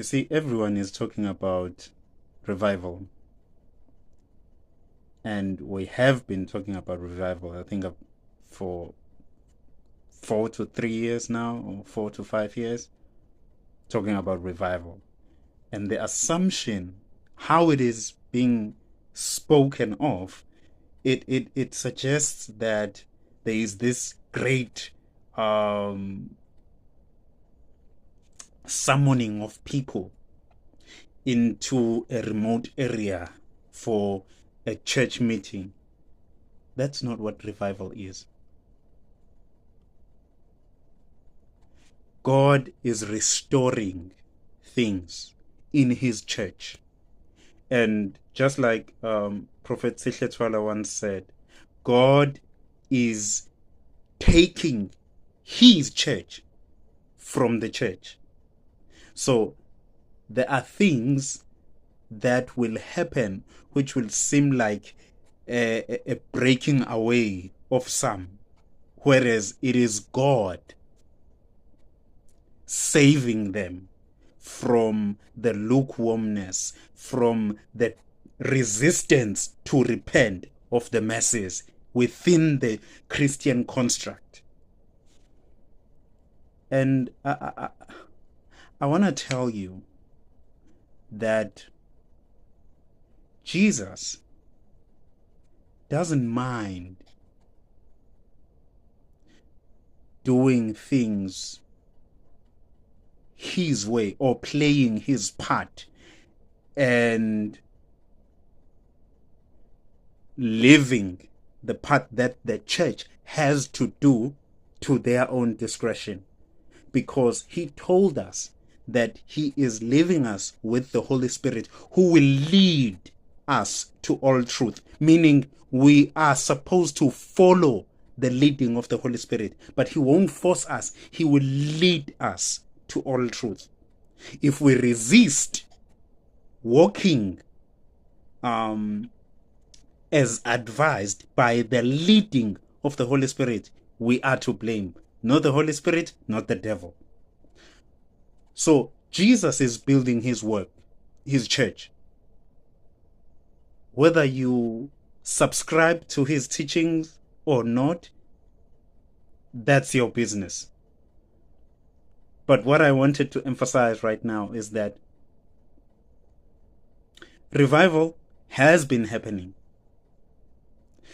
You see, everyone is talking about revival, and we have been talking about revival, I think, for 4 to 3 years now, or 4 to 5 years, talking about revival. And the assumption, how it is being spoken of, it suggests that there is this great summoning of people into a remote area for a church meeting. That's not what revival is. God is restoring things in his church. And just like Prophet Sihle once said, God is taking his church from the church. So there are things that will happen which will seem like a breaking away of some, whereas it is God saving them from the lukewarmness, from the resistance to repent of the masses within the Christian construct. And I want to tell you that Jesus doesn't mind doing things his way or playing his part and living the part that the church has to do to their own discretion, because he told us that he is leaving us with the Holy Spirit who will lead us to all truth, meaning we are supposed to follow the leading of the Holy Spirit, but he won't force us. He will lead us to all truth. If we resist walking as advised by the leading of the Holy Spirit, we are to blame. Not the Holy Spirit, not the devil. So Jesus is building his work, his church. Whether you subscribe to his teachings or not, that's your business. But what I wanted to emphasize right now is that revival has been happening.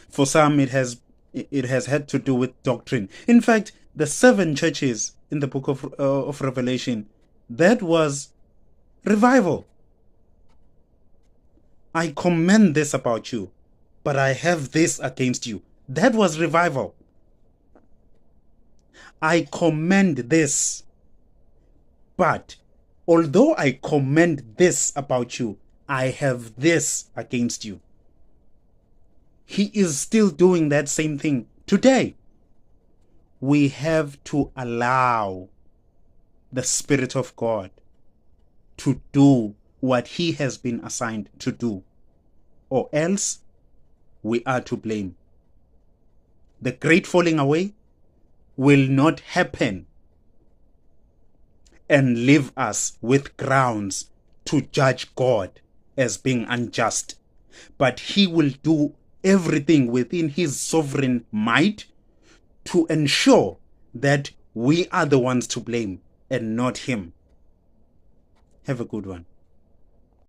For some, it has had to do with doctrine. In fact, the 7 churches in the book of Revelation, that was revival. I commend this about you, but I have this against you. That was revival. I commend this, but although I commend this about you, I have this against you. He is still doing that same thing today. We have to allow the Spirit of God to do what he has been assigned to do, or else we are to blame. The great falling away will not happen and leave us with grounds to judge God as being unjust, but he will do everything within his sovereign might to ensure that we are the ones to blame and not him. Have a good one.